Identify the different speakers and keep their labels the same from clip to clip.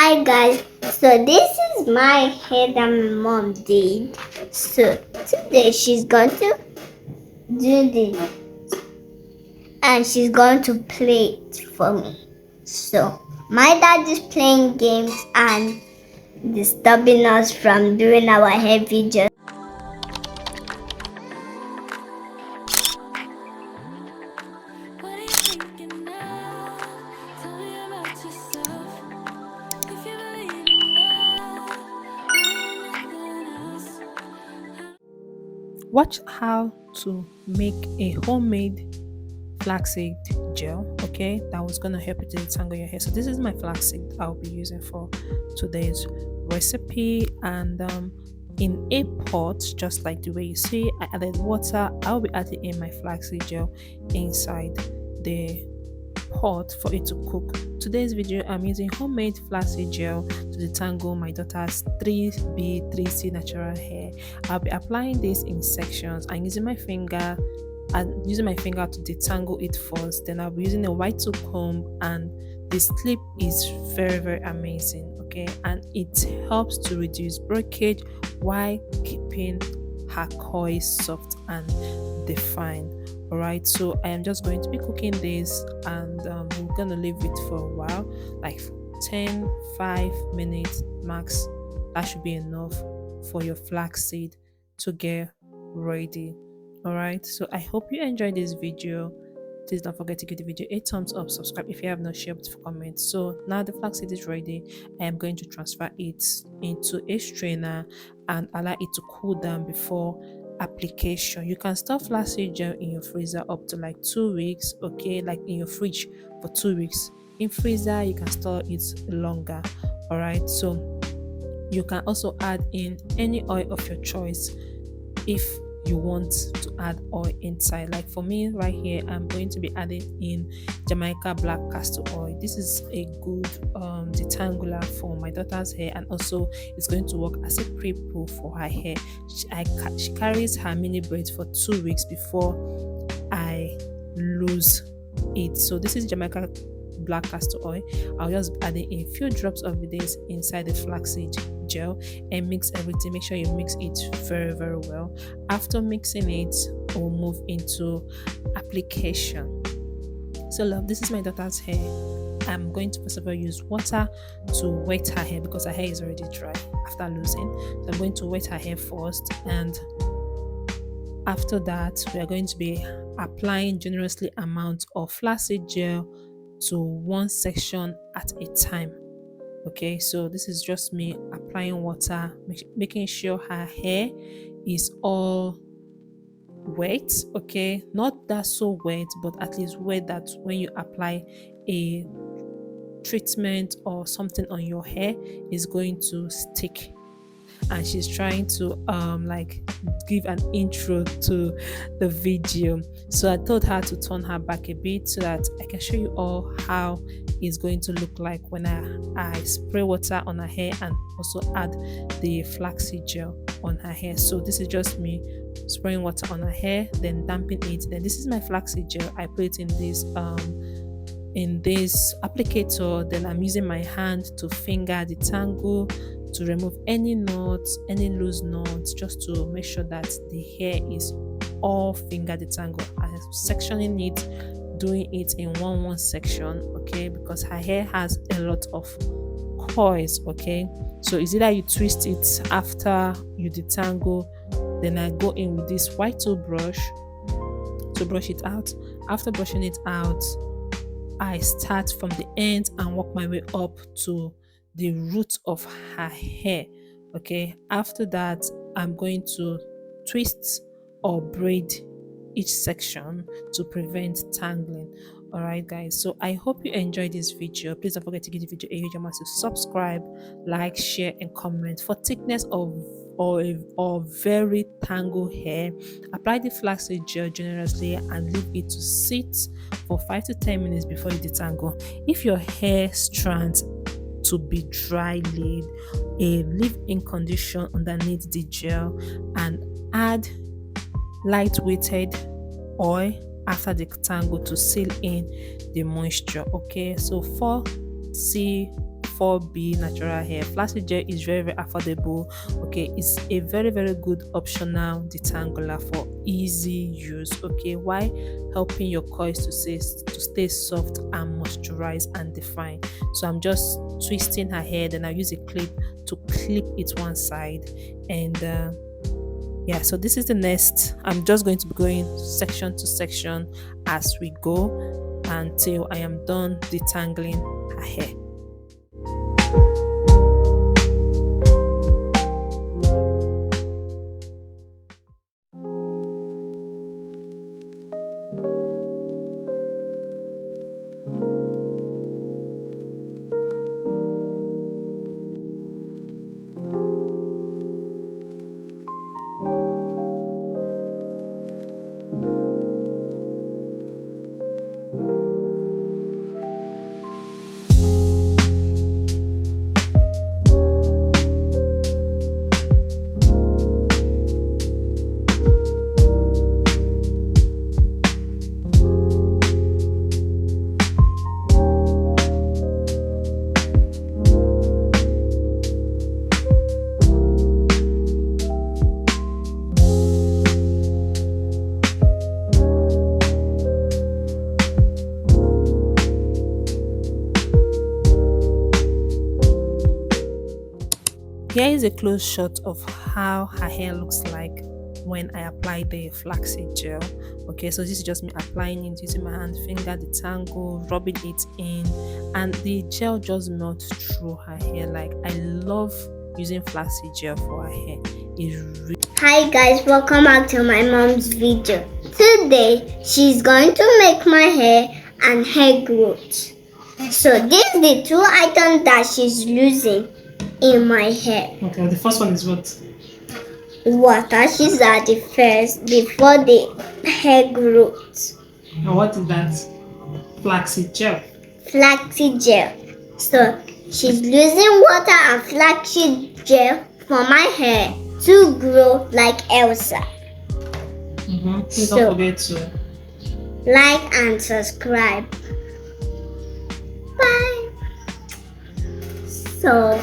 Speaker 1: Hi guys, so this is my hair that my mom did. So today she's going to do this and she's going to play it for me. So my dad is playing games and disturbing us from doing our hair videos.
Speaker 2: What are you thinking now? Tell me about yourself. If you believe in love, nothing else.
Speaker 3: Watch how to make a homemade flaxseed gel. Okay, that was gonna help you to detangle your hair. So this is my flaxseed I'll be using for today's recipe. And in a pot, just like the way you see, I added water. I'll be adding in my flaxseed gel inside the pot for it to cook. Today's video, I'm using homemade flaxseed gel to detangle my daughter's 3B 3C natural hair. I'll be applying this in sections and using my finger to detangle it first. Then I'll be using a white tooth comb, and the slip is very amazing. Okay, and it helps to reduce breakage while keeping her coils soft and defined. All right, so I am just going to be cooking this, and we're gonna leave it for a while, like 5 minutes max. That should be enough for your flaxseed to get ready. All right, so I hope you enjoyed this video. Please don't forget to give the video a thumbs up, subscribe if you have not, shared, with comments. So now the flaxseed is ready. I am going to transfer it into a strainer and allow it to cool down before application. You can store flaxseed gel in your freezer up to like 2 weeks. Okay, like in your fridge for 2 weeks. In freezer you can store it longer. All right, so you can also add in any oil of your choice if you want to add oil inside. Like for me right here, I'm going to be adding in Jamaica black castor oil. This is a good detangler for my daughter's hair, and also it's going to work as a pre-poo for her hair. She carries her mini braids for 2 weeks before I lose it. So this is Jamaica black castor oil. I'll just add in a few drops of this inside the flaxseed gel and mix everything. Make sure you mix it very well. After mixing it, we'll move into application. So love, this is my daughter's hair. I'm going to first of all use water to wet her hair because her hair is already dry after losing. So I'm going to wet her hair first, and after that we are going to be applying generously amount of flaxseed gel to one section at a time. Okay, so this is just me applying water, making sure her hair is all wet. Okay, not that so wet, but at least wet that when you apply a treatment or something on your hair is going to stick. And she's trying to like give an intro to the video, so I told her to turn her back a bit so that I can show you all how it's going to look like when I spray water on her hair and also add the flaxseed gel on her hair. So this is just me spraying water on her hair, then damping it. Then this is my flaxseed gel. I put it in this applicator. Then I'm using my hand to finger detangle, to remove any knots, any loose knots, just to make sure that the hair is all finger detangled. I'm sectioning it, doing it in one section, okay, because her hair has a lot of coils. Okay, so it's either you twist it after you detangle, then I go in with this white toothbrush to brush it out. After brushing it out, I start from the end and work my way up to the root of her hair. Okay, after that I'm going to twist or braid each section to prevent tangling. All right guys, so I hope you enjoyed this video. Please don't forget to give the video a huge amount to subscribe, like, share and comment. For thickness of or very tangled hair, apply the flaxseed gel generously and leave it to sit for 5 to 10 minutes before you detangle. If your hair strands to be dry, leave a leave-in condition underneath the gel and add light-weighted oil after the tangle to seal in the moisture. Okay, so 4 4B natural hair. Flaxseed gel is very, very affordable. Okay, it's a very, very good optional detangler for easy use. Okay, why helping your coils to stay soft and moisturized and defined. So I'm just twisting her hair, then I use a clip to clip it one side, and yeah, so this is the next. I'm just going to be going section to section as we go until I am done detangling her hair. Here is a close shot of how her hair looks like when I apply the flaxseed gel. Okay, so this is just me applying it using my hand, finger detangle, rubbing it in, and the gel just melts through her hair. Like, I love using flaxseed gel for her hair. It's really
Speaker 1: Hi guys, welcome back to my mom's video. Today she's going to make my hair and hair growth. So these are the two items that she's using in my hair.
Speaker 3: okay. The first one is what?
Speaker 1: Water, she's at the first before the hair growth.
Speaker 3: And what is that? Flaxseed gel.
Speaker 1: Flaxseed gel. So she's using water and flaxseed gel for my hair to grow like Elsa.
Speaker 3: Please
Speaker 1: So-
Speaker 3: don't forget to
Speaker 1: Like and subscribe. Bye. So,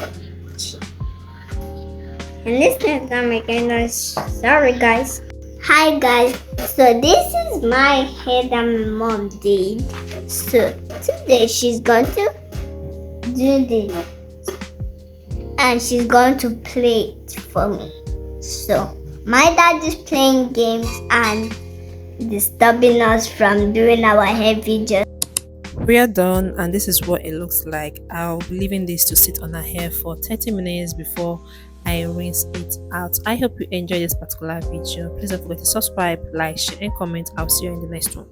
Speaker 1: and this next time again, sorry guys. Hi guys. So this is my hair that my mom did. So today she's going to do this, and she's going to play it for me. So my dad is playing games and disturbing us from doing our hair videos.
Speaker 3: We are done, and this is what it looks like. I'll be leaving this to sit on her hair for 30 minutes before I rinse it out. I hope you enjoyed this particular video. Please don't forget to subscribe, like, share, and comment. I'll see you in the next one.